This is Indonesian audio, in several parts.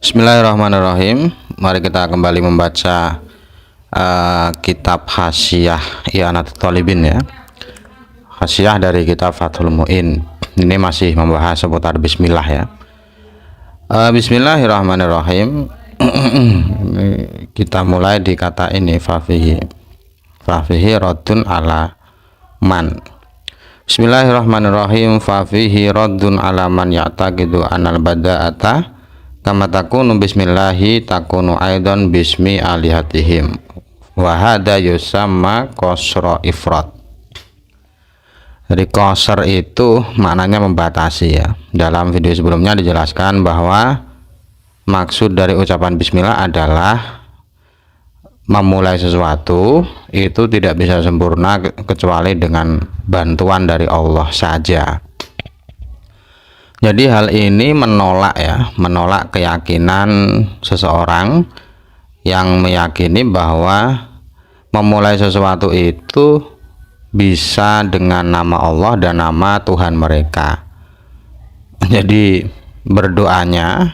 Bismillahirrahmanirrahim. Mari kita kembali membaca kitab Hasyiah I'anatul Thalibin ya. Hasyiah dari kitab Fathul Mu'in. Ini masih membahas seputar bismillah ya. Bismillahirrahmanirrahim. Kita mulai di kata ini fafihi raddun ala man. Bismillahirrahmanirrahim. Fafihi raddun ala man ya'taqidu anal bada'ata kama takunu bismillahi takunu aidan bismi alihatihim wa hadza yusamma qasra ifrad. Jadi qasr itu maknanya membatasi ya. Dalam video sebelumnya dijelaskan bahwa maksud dari ucapan bismillah adalah memulai sesuatu itu tidak bisa sempurna kecuali dengan bantuan dari Allah saja. Jadi hal ini menolak keyakinan seseorang yang meyakini bahwa memulai sesuatu itu bisa dengan nama Allah dan nama Tuhan mereka. Jadi berdoanya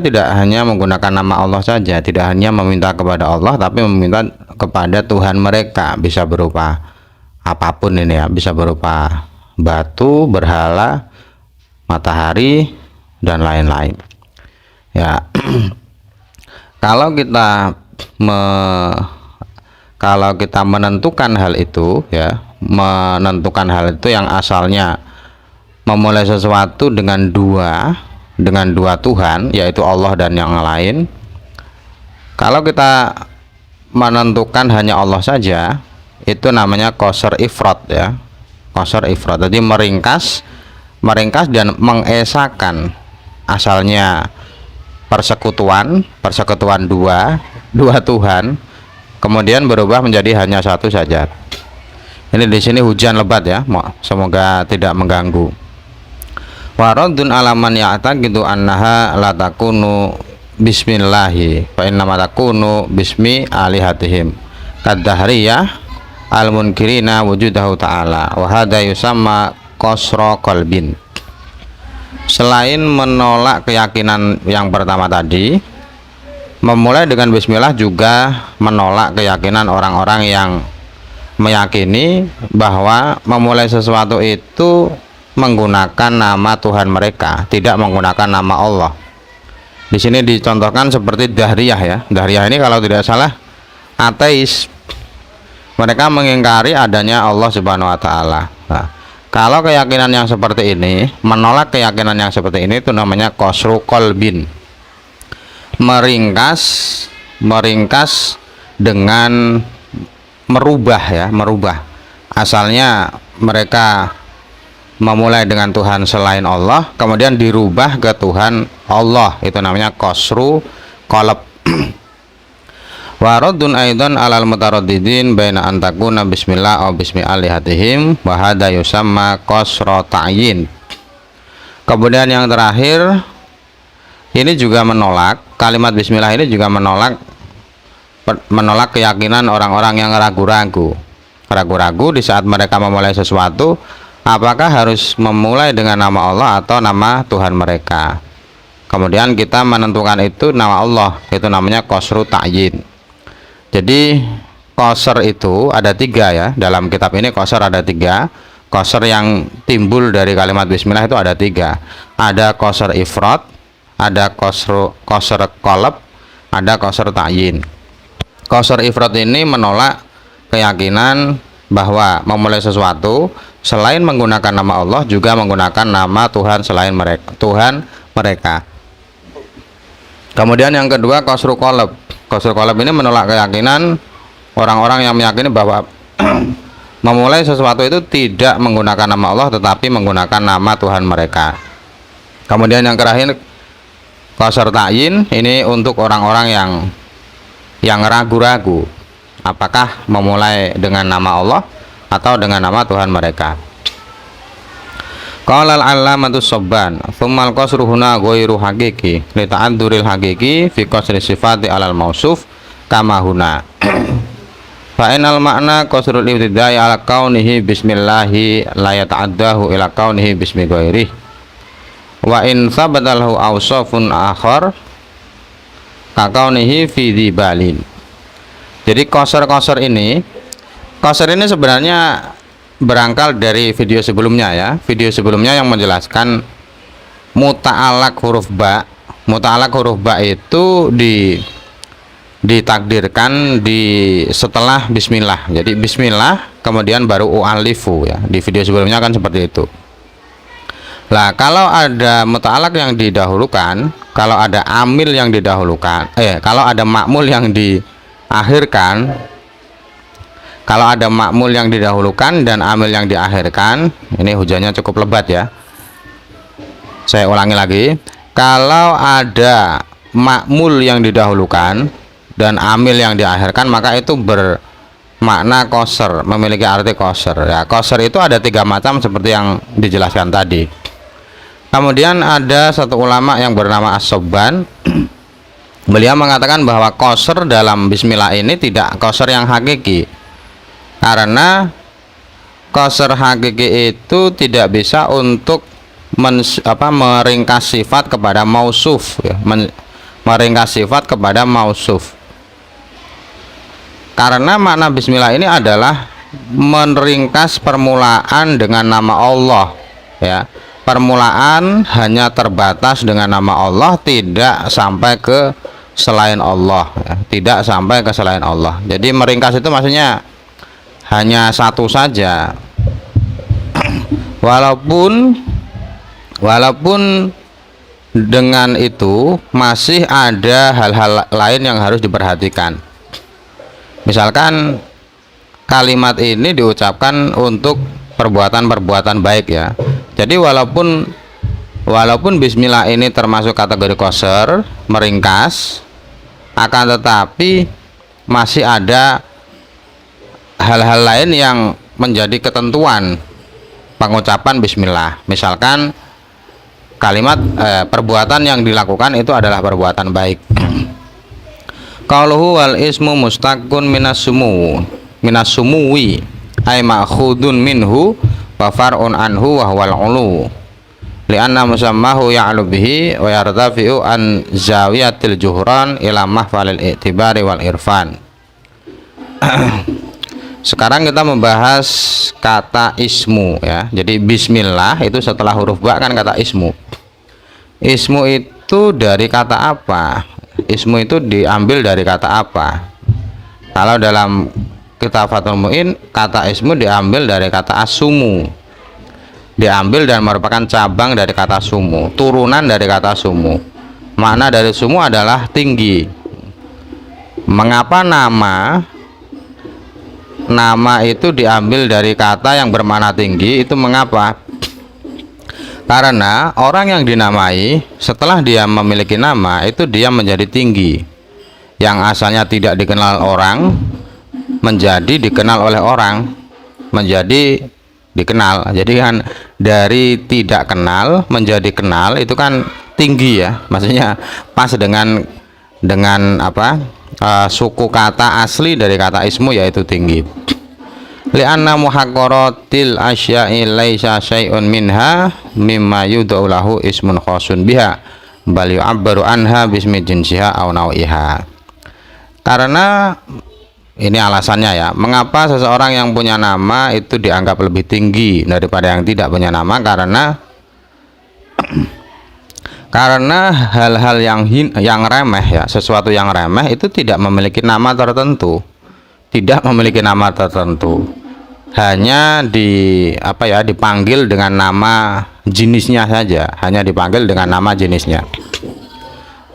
tidak hanya menggunakan nama Allah saja, tidak hanya meminta kepada Allah, tapi meminta kepada Tuhan mereka. Bisa berupa apapun ini ya, bisa berupa batu, berhala, matahari dan lain-lain ya. Kalau kita menentukan hal itu ya, menentukan hal itu yang asalnya memulai sesuatu dengan dua Tuhan, yaitu Allah dan yang lain. Kalau kita menentukan hanya Allah saja, itu namanya qasr ifrad ya, qasr ifrad. Jadi meringkas dan mengesahkan asalnya persekutuan dua Tuhan, kemudian berubah menjadi hanya satu saja. Ini di sini hujan lebat ya, semoga tidak mengganggu. Waradun alaman ya'taqidu annaha la takunu bismillahi fa innama takunu bismi alihatihim kaddahriyah al-munkirina wujudahu ta'ala wa hadza yusamma qasra qalbin. Selain menolak keyakinan yang pertama tadi, memulai dengan bismillah juga menolak keyakinan orang-orang yang meyakini bahwa memulai sesuatu itu menggunakan nama Tuhan mereka, tidak menggunakan nama Allah. Di sini dicontohkan seperti Dahriyah ya. Dahriyah ini kalau tidak salah ateis. Mereka mengingkari adanya Allah Subhanahu wa taala. Nah, kalau keyakinan yang seperti ini, menolak keyakinan yang seperti ini, itu namanya qasru qalbin. Meringkas dengan merubah. Asalnya mereka memulai dengan Tuhan selain Allah, kemudian dirubah ke Tuhan Allah, itu namanya qasru qalb. Wa raddun aidan alal mutaraddidin baina an takuna bismillah aw bismi alihatihim wa hadza yusamma qasra ta'yin. Kemudian yang terakhir, ini juga menolak kalimat bismillah, ini juga menolak keyakinan orang-orang yang ragu-ragu di saat mereka memulai sesuatu, apakah harus memulai dengan nama Allah atau nama Tuhan mereka. Kemudian kita menentukan itu nama Allah, itu namanya qasru ta'yin. Jadi qasr itu ada tiga ya, dalam kitab ini qasr ada tiga. Qasr yang timbul dari kalimat bismillah itu ada tiga. Ada qasr ifrad, ada qasr qalb, ada qasr ta'yin. Qasr ifrad ini menolak keyakinan bahwa memulai sesuatu selain menggunakan nama Allah juga menggunakan nama Tuhan selain mereka. Kemudian yang kedua qasru qalb. Qasru qalb ini menolak keyakinan orang-orang yang meyakini bahwa memulai sesuatu itu tidak menggunakan nama Allah tetapi menggunakan nama Tuhan mereka. Kemudian yang terakhir qasr ta'yin, ini untuk orang-orang yang ragu-ragu apakah memulai dengan nama Allah atau dengan nama Tuhan mereka. Qala al-allamatu Sabban, "Tsummal qasru huna ghairu haqiqi li ta'adduril haqiqi fi qasri sifati 'alal mausuf kama huna." Fa inal makna qasrul ibtidai ala kaunihi bismillahi la yata'addahu ila kaunihi bismi ghairihi Wa in sabatalahu awsafun akhar kakaunihi fi dzibalin. Jadi qasar ini sebenarnya berangkal dari video sebelumnya ya. Video sebelumnya yang menjelaskan muta'alaq huruf ba. Muta'alaq huruf ba itu ditakdirkan setelah bismillah. Jadi bismillah kemudian baru u'alifu ya. Di video sebelumnya kan seperti itu. Lah kalau ada muta'alaq yang didahulukan, kalau ada amil yang didahulukan, kalau ada ma'mul yang diakhirkan, kalau ada ma'mul yang didahulukan dan amil yang diakhirkan, ini hujannya cukup lebat ya. Saya ulangi lagi. Kalau ada ma'mul yang didahulukan dan amil yang diakhirkan, maka itu bermakna qasar, memiliki arti qasar. Ya, qasar itu ada 3 macam seperti yang dijelaskan tadi. Kemudian ada satu ulama yang bernama As-Sobban. Beliau mengatakan bahwa qasar dalam bismillah ini tidak qasar yang hakiki. Karena qasar hakiki itu tidak bisa untuk meringkas sifat kepada mausuf ya. Meringkas sifat kepada mausuf. Karena makna bismillah ini adalah meringkas permulaan dengan nama Allah ya. Permulaan hanya terbatas dengan nama Allah, tidak sampai ke selain Allah ya. Tidak sampai ke selain Allah. Jadi meringkas itu maksudnya hanya satu saja. Walaupun dengan itu masih ada hal-hal lain yang harus diperhatikan. Misalkan kalimat ini diucapkan untuk perbuatan-perbuatan baik ya. Jadi walaupun bismillah ini termasuk kategori qasar, meringkas, akan tetapi masih ada hal-hal lain yang menjadi ketentuan pengucapan bismillah. Misalkan kalimat perbuatan yang dilakukan itu adalah perbuatan baik. Qauluhu wal ismu mustaqun minas sumuwi ay ma'khudun minhu wa far'un anhu wa huwal ulu li'anna musammahu ya'lu bihi wa yartafi'u an zawiyatil juhran ila mahfalil i'tibari wal irfan. Sekarang kita membahas kata ismu ya. Jadi bismillah itu setelah huruf ba kan kata ismu. Ismu itu dari kata apa? Ismu itu diambil dari kata apa? Kalau dalam kitab Fathul Mu'in, kata ismu diambil dari kata asumu. Diambil dan merupakan cabang dari kata sumu, turunan dari kata sumu. Makna dari sumu adalah tinggi. Mengapa nama itu diambil dari kata yang bermakna tinggi? Itu mengapa? Karena orang yang dinamai setelah dia memiliki nama itu dia menjadi tinggi. Yang asalnya tidak dikenal orang menjadi dikenal oleh orang, menjadi dikenal. Jadi kan dari tidak kenal menjadi kenal itu kan tinggi ya. Maksudnya pas dengan suku kata asli dari kata ismu yaitu tinggi. Li'anna muhaqqaratil asya'i laisa syai'un minha mimma yud'u lahu ismun khasun biha bal yu'abbaru anha bismi jinsiha aw nau'iha. Karena ini alasannya ya, mengapa seseorang yang punya nama itu dianggap lebih tinggi daripada yang tidak punya nama? Karena hal-hal yang remeh ya, sesuatu yang remeh itu tidak memiliki nama tertentu. Tidak memiliki nama tertentu. Hanya dipanggil dengan nama jenisnya saja, hanya dipanggil dengan nama jenisnya.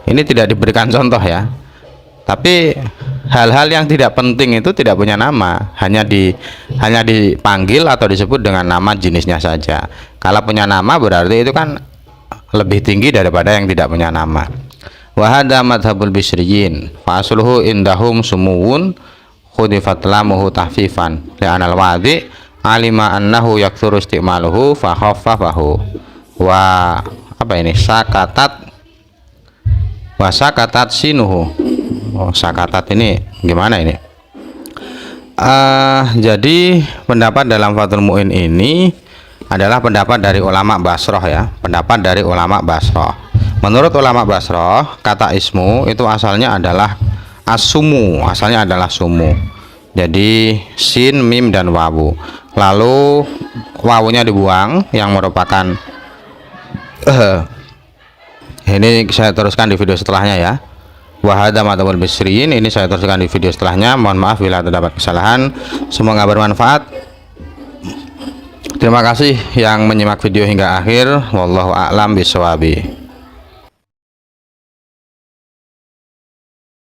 Ini tidak diberikan contoh ya. Tapi hal-hal yang tidak penting itu tidak punya nama, hanya dipanggil atau disebut dengan nama jenisnya saja. Kalau punya nama berarti itu kan lebih tinggi daripada yang tidak punya nama. Wa hadza madhabul bisriyin fa asluhu indahum sumuwun khudifat lamuhu tahfifan li'anal wadi alima annahu yaktsuru istimaluhu fa khaffafahu wa sakatat sinuhu. Sakatat ini gimana ini? Jadi pendapat dalam Fathul Mu'in ini adalah pendapat dari ulama Basrah ya, pendapat dari ulama Basrah. Menurut ulama Basrah, kata ismu itu asalnya adalah asumu, asalnya adalah sumu. Jadi sin, mim, dan wawu. Lalu wawunya dibuang yang merupakan ini saya teruskan di video setelahnya ya. Wahada matabul bisrin, ini saya teruskan di video setelahnya. Mohon maaf bila terdapat kesalahan. Semoga bermanfaat. Terima kasih yang menyimak video hingga akhir. Wallahu a'lam bishawab.